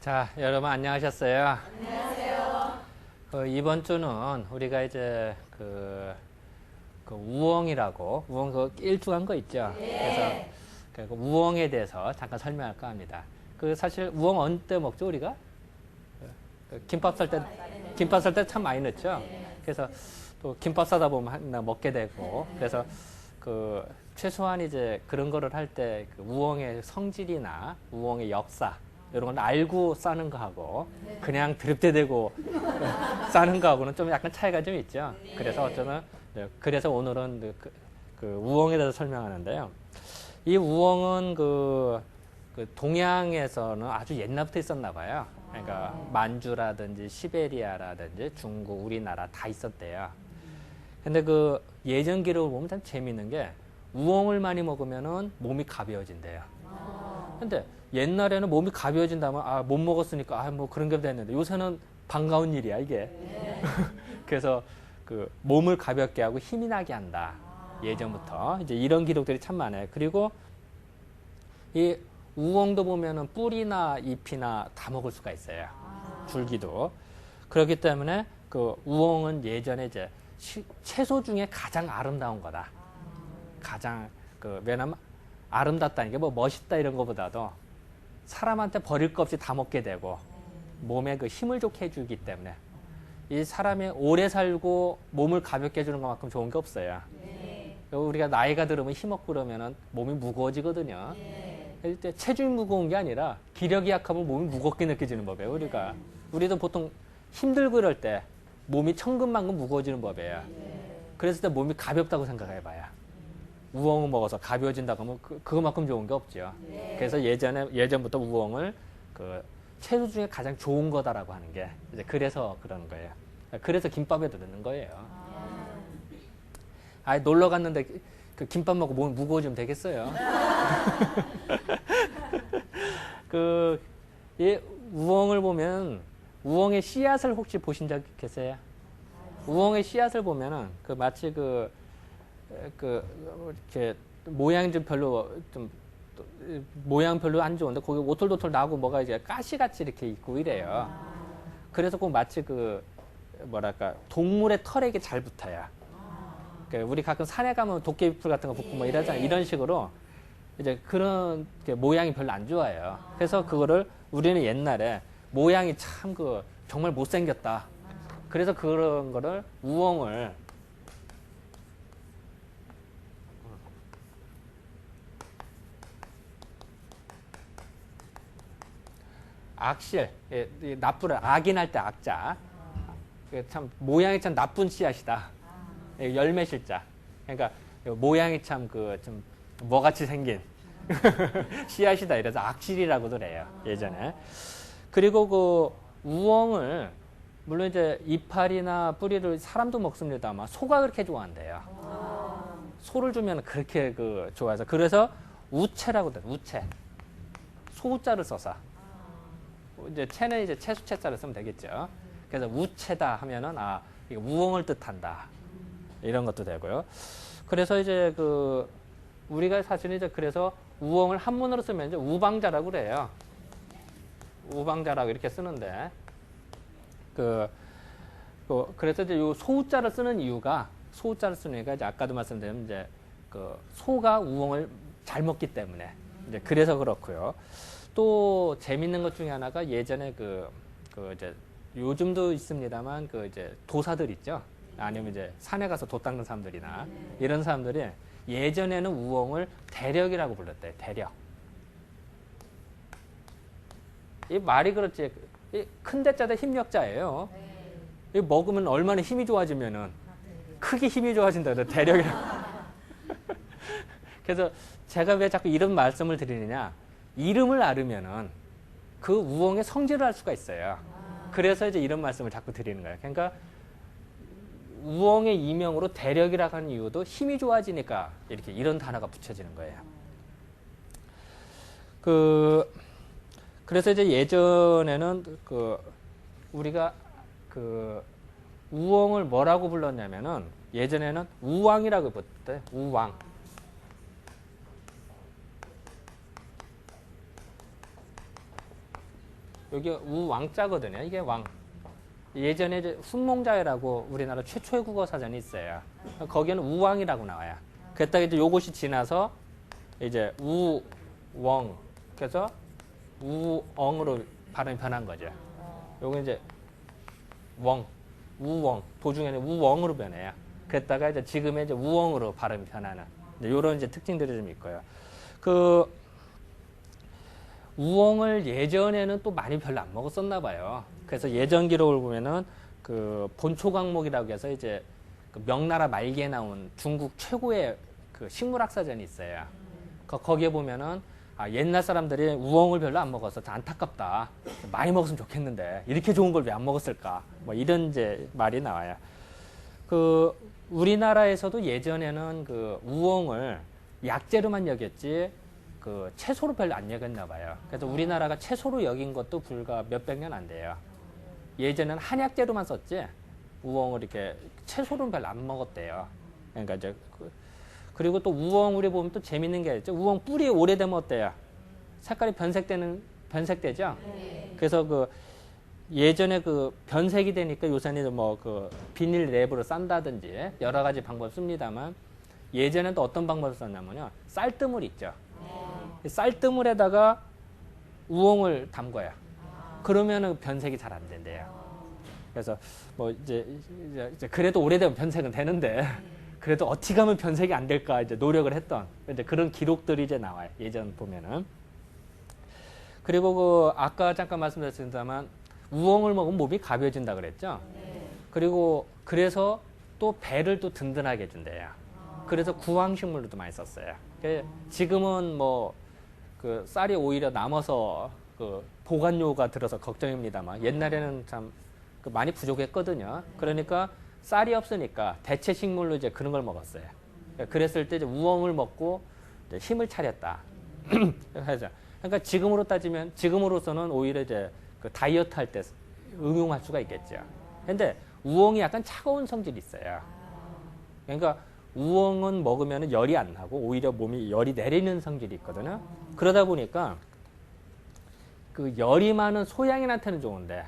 자, 여러분 안녕하셨어요? 안녕하세요. 이번 주는 우리가 이제 그 우엉이라고 우엉 그 일주한 거 있죠? 네. 그래서 그 우엉에 대해서 잠깐 설명할까 합니다. 그 사실 우엉 언제 먹죠 우리가? 김밥 쌀 때 참 많이 넣죠? 그래서 또 김밥 싸다 보면 하나 먹게 되고 그래서 그 최소한 이제 그런 거를 할 때 그 우엉의 성질이나 우엉의 역사 이런 걸 알고 싸는 거하고 그냥 드립대대고 싸는 거하고는 좀 약간 차이가 좀 있죠. 그래서 오늘은 그 우엉에 대해서 설명하는데요. 이 우엉은 그 동양에서는 아주 옛날부터 있었나 봐요. 그러니까 만주라든지 시베리아라든지 중국, 우리나라 다 있었대요. 근데 그 예전 기록을 보면 참 재밌는 게 우엉을 많이 먹으면은 몸이 가벼워진대요. 근데 옛날에는 몸이 가벼워진다면 못 먹었으니까 뭐 그런 게 됐는데 요새는 반가운 일이야 이게. 그래서 그 몸을 가볍게 하고 힘이 나게 한다. 예전부터 이제 이런 기록들이 참 많아요. 그리고 이 우엉도 보면은 뿌리나 잎이나 다 먹을 수가 있어요. 줄기도. 그렇기 때문에 그 우엉은 예전에 이제 채소 중에 가장 아름다운 거다. 가장 왜냐면 아름답다는 게 뭐 멋있다 이런 것보다도 사람한테 버릴 것 없이 다 먹게 되고 몸에 그 힘을 좋게 해주기 때문에 이 사람이 오래 살고 몸을 가볍게 해주는 것만큼 좋은 게 없어요. 우리가 나이가 들으면 힘없고 그러면은 몸이 무거워지거든요. 일단 체중이 무거운 게 아니라 기력이 약하면 몸이 무겁게 느껴지는 법이에요. 우리도 보통 힘들고 이럴 때 몸이 천근만근 무거워지는 법이에요. 그랬을 때 몸이 가볍다고 생각해봐요. 우엉을 먹어서 가벼워진다고 하면 그거만큼 좋은 게 없죠. 그래서 예전부터 우엉을 그 채소 중에 가장 좋은 거다라고 하는 게 이제 그래서 그러는 거예요. 그래서 김밥에도 넣는 거예요. 놀러 갔는데 그 김밥 먹고 몸이 무거워지면 되겠어요. 이 우엉을 보면 우엉의 씨앗을 혹시 보신 적 계세요? 우엉의 씨앗을 보면은 마치 이렇게 모양 모양 별로 안 좋은데 거기 오돌도돌 나고 뭐가 이제 가시같이 이렇게 있고 이래요. 그래서 꼭 마치 동물의 털에 이게 잘 붙어요. 우리 가끔 산에 가면 도깨비풀 같은 거 붙고 뭐 이러잖아요. 이런 식으로 이제 그런 모양이 별로 안 좋아요. 그래서 그거를 우리는 옛날에 모양이 참 정말 못생겼다. 그래서 그런 거를 우엉을 악실, 나쁘를 악인할 때 악자. 참 모양이 참 나쁜 씨앗이다. 열매실자. 그러니까 모양이 참 좀 뭐같이 생긴 씨앗이다. 이래서 악실이라고도 그래요. 예전에. 그리고 그 우엉을 물론 이제 이파리나 뿌리를 사람도 먹습니다만 소가 그렇게 좋아한대요. 소를 주면 그렇게 좋아해서 그래서 우채라고 돼요. 우채. 소자를 써서. 이제 채는 이제 채수채자를 쓰면 되겠죠. 그래서 우채다 하면은 이게 우엉을 뜻한다. 이런 것도 되고요. 그래서 이제 우리가 사실 이제 그래서 우엉을 한문으로 쓰면 이제 우방자라고 그래요. 우방자라고 이렇게 쓰는데 그래서 이제 요 소자를 쓰는 이유가 이제 아까도 말씀드린 이제 소가 우엉을 잘 먹기 때문에 이제 그래서 그렇고요. 또 재밌는 것 중에 하나가 예전에 이제 요즘도 있습니다만 이제 도사들 있죠. 아니면 이제 산에 가서 돛 닦는 사람들이나 이런 사람들이 예전에는 우엉을 대력이라고 불렀대요. 대력. 이 말이 그렇지. 큰 대자도 힘력자예요. 이 먹으면 얼마나 힘이 좋아지면은 크게 힘이 좋아진다. 대력이라고. 그래서 제가 왜 자꾸 이런 말씀을 드리느냐. 이름을 알으면은 그 우엉의 성질을 알 수가 있어요. 그래서 이제 이런 말씀을 자꾸 드리는 거예요. 그러니까 우엉의 이명으로 대력이라고 하는 이유도 힘이 좋아지니까 이런 단어가 붙여지는 거예요. 그래서 이제 예전에는 우리가 우엉을 뭐라고 불렀냐면은 예전에는 우왕이라고 불렀대요. 우왕. 여기 우왕자거든요. 이게 왕. 예전에 이제 훈몽자회라고 우리나라 최초의 국어 사전이 있어요. 거기에는 우왕이라고 나와요. 그랬다가 이제 요것이 지나서 이제 우웡. 그래서 우엉으로 발음이 변한 거죠. 요거 이제 웡, 우웡. 도중에는 우웡으로 변해요. 그랬다가 이제 지금의 이제 우엉으로 발음이 변하는 이런 이제 특징들이 좀 있고요. 그 우엉을 예전에는 또 많이 별로 안 먹었었나 봐요. 그래서 예전 기록을 보면은 그 본초강목이라고 해서 이제 그 명나라 말기에 나온 중국 최고의 그 식물학사전이 있어요. 거기에 보면은 옛날 사람들이 우엉을 별로 안 먹어서 안타깝다. 많이 먹었으면 좋겠는데 이렇게 좋은 걸 왜 안 먹었을까? 뭐 이런 이제 말이 나와요. 그 우리나라에서도 예전에는 그 우엉을 약재로만 여겼지 그 채소로 별로 안 여겼나 봐요. 그래서 우리나라가 채소로 여긴 것도 불과 몇백 년 안 돼요. 예전에는 한약재로만 썼지 우엉을 이렇게 채소로는 별로 안 먹었대요. 그러니까 이제 그리고 또 우엉 우리 보면 또 재밌는 게 있죠. 우엉 뿌리 오래되면 어때요? 색깔이 변색되죠. 그래서 그 예전에 그 변색이 되니까 요새는 뭐 그 비닐 랩으로 싼다든지 여러 가지 방법 씁니다만 예전에는 또 어떤 방법을 썼냐면요. 쌀뜨물 있죠. 쌀뜨물에다가 우엉을 담궈요. 그러면은 변색이 잘 안 된대요. 그래서 뭐 이제 그래도 오래되면 변색은 되는데 그래도 어떻게 하면 변색이 안 될까 이제 노력을 했던 이제 그런 기록들이 이제 나와요. 예전 보면은. 그리고 그 아까 잠깐 말씀드렸습니다만 우엉을 먹으면 몸이 가벼워진다 그랬죠. 그리고 그래서 또 배를 또 든든하게 해준대요. 그래서 구황식물로도 많이 썼어요. 지금은 뭐 그 쌀이 오히려 남아서 그 보관료가 들어서 걱정입니다만 옛날에는 참 그 많이 부족했거든요. 그러니까 쌀이 없으니까 대체 식물로 이제 그런 걸 먹었어요. 그랬을 때 이제 우엉을 먹고 이제 힘을 차렸다. 그러니까 지금으로 따지면 지금으로서는 오히려 이제 그 다이어트 할 때 응용할 수가 있겠죠. 근데 우엉이 약간 차가운 성질이 있어요. 그러니까 우엉은 먹으면 열이 안 나고 오히려 몸이 열이 내리는 성질이 있거든요. 그러다 보니까 그 열이 많은 소양인한테는 좋은데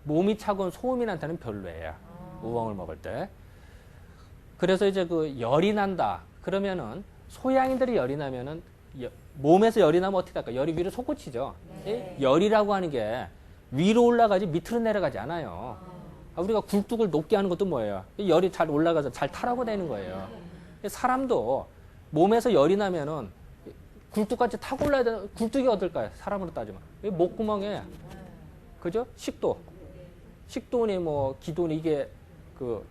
몸이 차가운 소음인한테는 별로예요. 우엉을 먹을 때. 그래서 이제 그 열이 난다. 그러면은 소양인들이 열이 나면은 몸에서 열이 나면 어떻게 할까? 열이 위로 솟구치죠. 열이라고 하는 게 위로 올라가지 밑으로 내려가지 않아요. 우리가 굴뚝을 높게 하는 것도 뭐예요? 열이 잘 올라가서 잘 타라고 되는 거예요. 사람도 몸에서 열이 나면은 굴뚝같이 타고 올라야 되는, 굴뚝이 어떨까요? 사람으로 따지면. 목구멍에, 그죠? 식도니 뭐 기도니 이게 그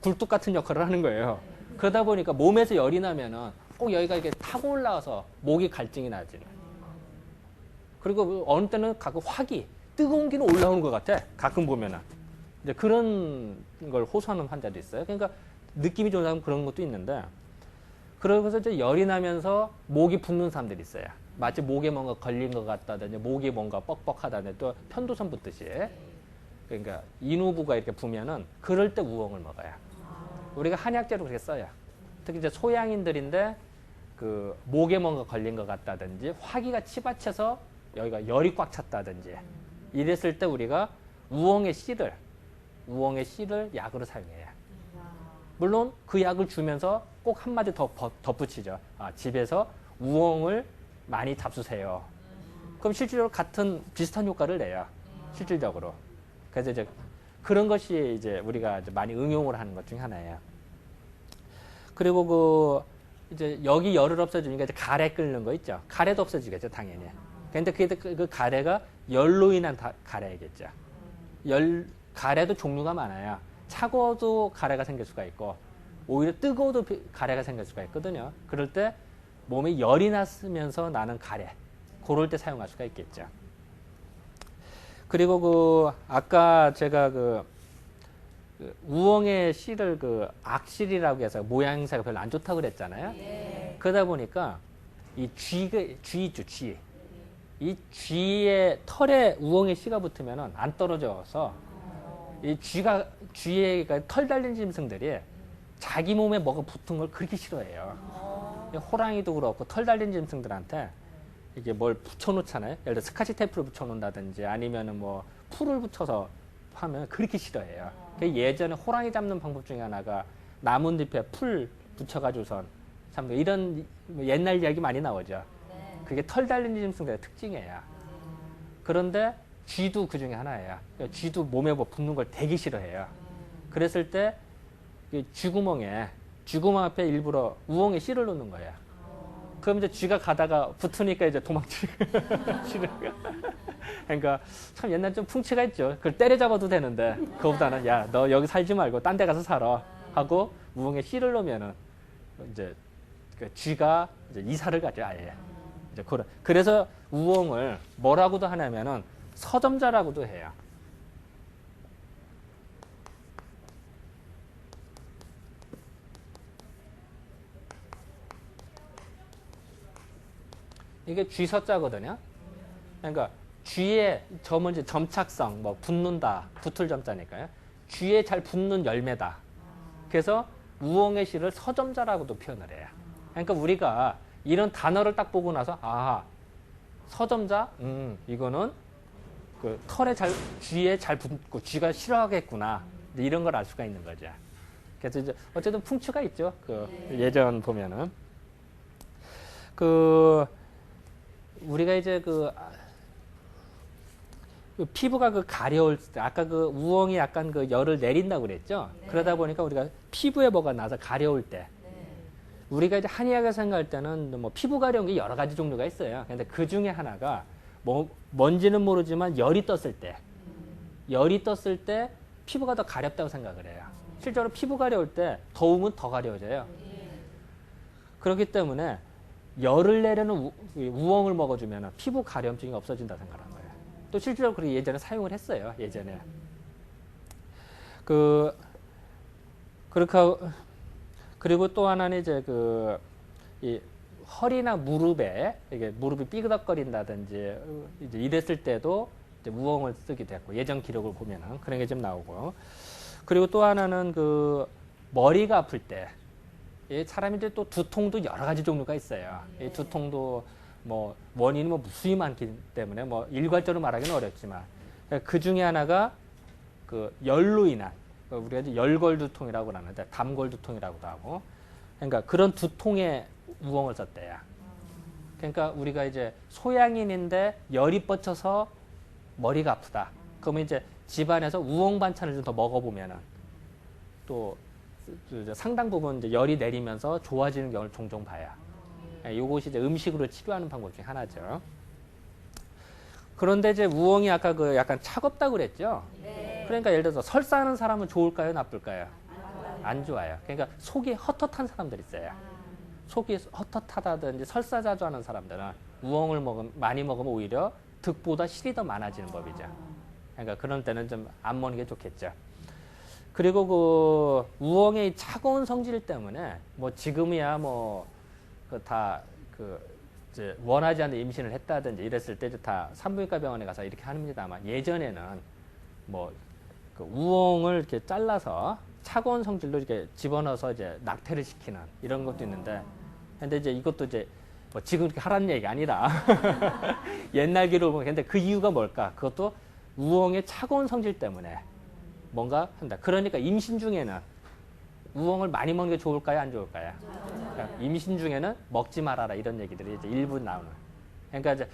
굴뚝 같은 역할을 하는 거예요. 그러다 보니까 몸에서 열이 나면은 꼭 여기가 이렇게 타고 올라가서 목이 갈증이 나지. 그리고 어느 때는 가끔 화기, 뜨거운 기는 올라오는 것 같아. 가끔 보면은. 이제 그런 걸 호소하는 환자도 있어요. 그러니까 느낌이 좋은 사람은 그런 것도 있는데, 그러고서 이제 열이 나면서 목이 붓는 사람들이 있어요. 마치 목에 뭔가 걸린 것 같다든지, 목이 뭔가 뻑뻑하다든지, 또 편도선 붓듯이. 그러니까 인후부가 이렇게 부면은 그럴 때 우엉을 먹어요. 우리가 한약재로 그렇게 써요. 특히 이제 소양인들인데 그 목에 뭔가 걸린 것 같다든지, 화기가 치받쳐서 여기가 열이 꽉 찼다든지, 이랬을 때 우리가 우엉의 씨를 약으로 사용해요. 물론 그 약을 주면서 꼭 한마디 더 덧붙이죠. 집에서 우엉을 많이 잡수세요. 그럼 실질적으로 같은 비슷한 효과를 내요. 실질적으로. 그래서 이제 그런 것이 이제 우리가 이제 많이 응용을 하는 것 중에 하나예요. 그리고 그 이제 여기 열을 없애주니까 이제 가래 끓는 거 있죠. 가래도 없어지겠죠, 당연히. 근데 그 가래가 열로 인한 가래겠죠. 가래도 종류가 많아요. 차가워도 가래가 생길 수가 있고, 오히려 뜨거워도 가래가 생길 수가 있거든요. 그럴 때 몸에 열이 났으면서 나는 가래, 그럴 때 사용할 수가 있겠죠. 그리고 그 아까 제가 그 우엉의 씨를 그 악실이라고 해서 모양새가 별로 안 좋다고 그랬잖아요. 그러다 보니까 이 쥐 있죠, 쥐. 이 쥐의 털에 우엉의 씨가 붙으면은 안 떨어져서 이 쥐의 털 달린 짐승들이 자기 몸에 뭐가 붙은 걸 그렇게 싫어해요. 호랑이도 그렇고 털 달린 짐승들한테 이게 뭘 붙여놓잖아요. 예를 들어 스카치 테이프를 붙여놓는다든지 아니면은 뭐 풀을 붙여서 하면 그렇게 싫어해요. 예전에 호랑이 잡는 방법 중에 하나가 나뭇잎에 풀 붙여가지고선 참 이런 옛날 이야기 많이 나오죠. 그게 털 달린 짐승들의 특징이에요. 그런데 쥐도 그 중에 하나예요. 쥐도 몸에 뭐 붙는 걸 되게 싫어해요. 그랬을 때 쥐구멍 앞에 일부러 우엉에 씨를 놓는 거예요. 그럼 이제 쥐가 가다가 붙으니까 이제 도망치는 그러니까 참 옛날 좀 풍치가 있죠. 그걸 때려잡아도 되는데 그거보다는 야, 너 여기 살지 말고 딴 데 가서 살아 하고 우엉에 씨를 놓으면은 이제 그 쥐가 이제 이사를 가죠. 아예. 이제 그래서 우엉을 뭐라고도 하냐면은 서점자라고도 해요. 이게 쥐서자거든요. 그러니까 쥐의 점은 이제 점착성, 뭐 붙는다, 붙을 점자니까요. 쥐에 잘 붙는 열매다. 그래서 우엉의 씨를 서점자라고도 표현을 해요. 그러니까 우리가 이런 단어를 딱 보고 나서 아, 서점자? 이거는 그 털에 쥐에 잘 붙고 쥐가 싫어하겠구나. 이런 걸 알 수가 있는 거죠. 그래서 이제 어쨌든 풍추가 있죠. 그 예전 보면은 우리가 이제 그 피부가 가려울 때 아까 그 우엉이 약간 그 열을 내린다고 그랬죠. 그러다 보니까 우리가 피부에 뭐가 나서 가려울 때 우리가 이제 한의학을 생각할 때는 뭐 피부 가려운 게 여러 가지 종류가 있어요. 근데 그 중에 하나가 뭔지는 모르지만 열이 떴을 때 피부가 더 가렵다고 생각을 해요. 실제로 피부 가려울 때 더우면 더 가려워져요. 그렇기 때문에 열을 내려는 우엉을 먹어주면 피부 가려움증이 없어진다 생각하는 거예요. 또 실제로 그렇게 예전에 사용을 했어요. 예전에. 그리고 또 하나는 이제 이 허리나 무릎에 이게 무릎이 삐그덕거린다든지 이제 이랬을 때도 이제 우엉을 쓰기도 했고 예전 기록을 보면은 그런 게 좀 나오고 그리고 또 하나는 머리가 아플 때 사람이 이제 또 두통도 여러 가지 종류가 있어요. 이 두통도 뭐 원인이 뭐 무수히 많기 때문에 뭐 일괄적으로 말하기는 어렵지만 그 중에 하나가 열로 인한 우리가 이제 열골 두통이라고 하는데 담골 두통이라고도 하고 그러니까 그런 두통에 우엉을 썼대요. 그러니까 우리가 이제 소양인인데 열이 뻗쳐서 머리가 아프다. 그러면 이제 집안에서 우엉 반찬을 좀 더 먹어보면은 또 상당 부분 이제 열이 내리면서 좋아지는 경우를 종종 봐요. 이것이 이제 음식으로 치료하는 방법 중에 하나죠. 그런데 이제 우엉이 아까 약간 차갑다고 그랬죠? 네. 그러니까 예를 들어서 설사하는 사람은 좋을까요? 나쁠까요? 안 좋아요. 그러니까 속이 헛헛한 사람들 있어요. 속이 헛헛하다든지 설사 자주 하는 사람들은 우엉을 많이 먹으면 오히려 득보다 실이 더 많아지는 법이죠. 그러니까 그런 때는 좀 안 먹는 게 좋겠죠. 그리고 우엉의 차가운 성질 때문에 뭐 지금이야 이제 원하지 않는 임신을 했다든지 이랬을 때 다 산부인과 병원에 가서 이렇게 합니다만 예전에는 우엉을 이렇게 잘라서 차가운 성질로 이렇게 집어넣어서 이제 낙태를 시키는 이런 것도 있는데 근데 이제 이것도 이제 뭐 지금 이렇게 하라는 얘기가 아니라 옛날 기록을 보면 근데 그 이유가 뭘까? 그것도 우엉의 차가운 성질 때문에 뭔가 한다. 그러니까 임신 중에는 우엉을 많이 먹는 게 좋을까요? 안 좋을까요? 그러니까 임신 중에는 먹지 말아라 이런 얘기들이 이제 일부 나오는. 그러니까 이제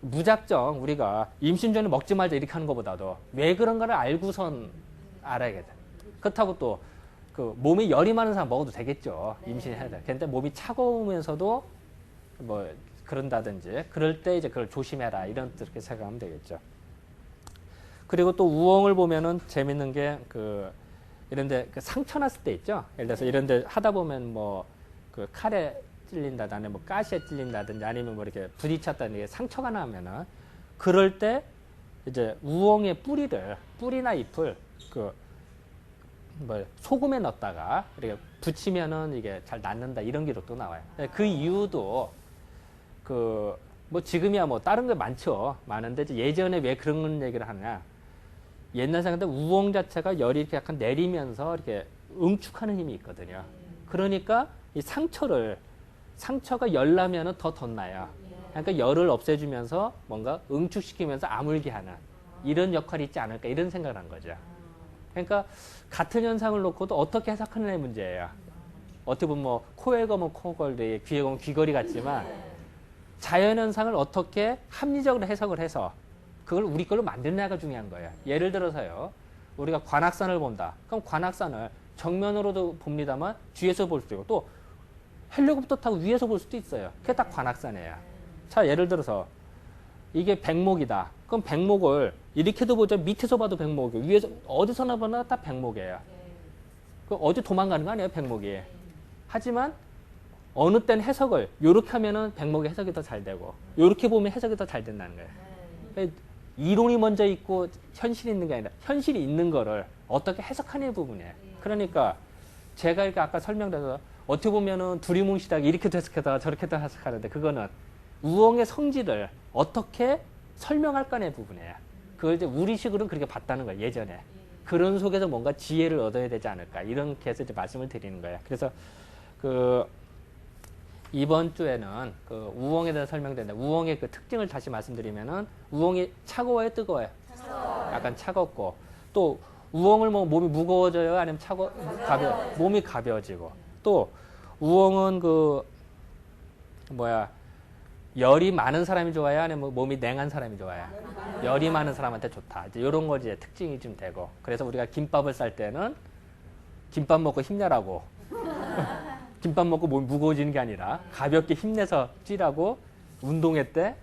무작정 우리가 임신 전에 먹지 말자 이렇게 하는 것보다도 왜 그런가를 알고선 알아야겠다. 그렇다고 또 몸에 열이 많은 사람 먹어도 되겠죠. 임신해야 돼. 근데 몸이 차가우면서도 뭐 그런다든지 그럴 때 이제 그걸 조심해라 이런 뜻으로 생각하면 되겠죠. 그리고 또 우엉을 보면은 재밌는 게 이런데 상처 났을 때 있죠. 예를 들어서 이런데 하다 보면 칼에 찔린다든지 아니면 가시에 찔린다든지 아니면 이렇게 부딪혔다든지 상처가 나면은 그럴 때 이제 우엉의 뿌리나 잎을 소금에 넣었다가 이렇게 붙이면은 이게 잘 낫는다 이런 기록도 나와요. 그 이유도 뭐 지금이야 뭐 다른 게 많은데 예전에 왜 그런 얘기를 하느냐. 옛날 생각때 우엉 자체가 열이 이렇게 약간 내리면서 이렇게 응축하는 힘이 있거든요. 그러니까 이 상처가 열 나면은 더 덧나요. 그러니까 열을 없애주면서 뭔가 응축시키면서 아물게 하는 이런 역할이 있지 않을까 이런 생각을 한 거죠. 그러니까 같은 현상을 놓고도 어떻게 해석하느냐의 문제예요. 어떻게 보면 뭐 코에 검은 코걸이, 귀에 검은 귀걸이 같지만 자연현상을 어떻게 합리적으로 해석을 해서 그걸 우리 걸로 만드느냐가 중요한 거예요. 예를 들어서요. 우리가 관악산을 본다. 그럼 관악산을 정면으로도 봅니다만 뒤에서 볼 수도 있고 또 헬리콥터 타고 위에서 볼 수도 있어요. 그게 딱 관악산이에요. 자, 예를 들어서 이게 백목이다. 그럼 백목을 이렇게도 보죠. 밑에서 봐도 백목이고 위에서 어디서나 보나 다 백목이에요. 그 어디 도망가는 거 아니에요, 백목이. 하지만 어느 때는 해석을 요렇게 하면은 백목의 해석이 더 잘 되고 요렇게 보면 해석이 더 잘 된다는 거예요. 그러니까 이론이 먼저 있고 현실이 있는 게 아니라 현실이 있는 거를 어떻게 해석하는 부분이에요. 그러니까 제가 이렇게 아까 설명드려서 어떻게 보면은 두리뭉실하게 이렇게도 해석하다가 저렇게도 해석하는데 그거는 우엉의 성질을 어떻게 설명할까의 부분이에요. 그걸 이제 우리식으로는 그렇게 봤다는 거예요, 예전에. 그런 속에서 뭔가 지혜를 얻어야 되지 않을까. 이렇게 해서 이제 말씀을 드리는 거예요. 그래서 이번 주에는 우엉에 대해서 설명되는데 우엉의 그 특징을 다시 말씀드리면은 우엉이 차가워요, 뜨거워요? 차가워요. 약간 차갑고 또 우엉을 뭐 몸이 무거워져요, 아니면 몸이 가벼워지고 또 우엉은 열이 많은 사람이 좋아요, 아니면 몸이 냉한 사람이 좋아요? 열이 많은 사람한테 좋다. 이제 이런 거 이제 특징이 좀 되고 그래서 우리가 김밥을 쌀 때는 김밥 먹고 힘내라고. 김밥 먹고 몸이 무거워지는 게 아니라 가볍게 힘내서 찌라고 운동회 때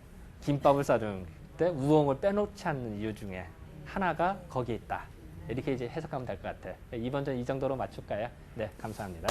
김밥을 싸주는 때 우엉을 빼놓지 않는 이유 중에 하나가 거기에 있다. 이렇게 이제 해석하면 될 것 같아요. 이번 전 이 정도로 맞출까요? 네, 감사합니다.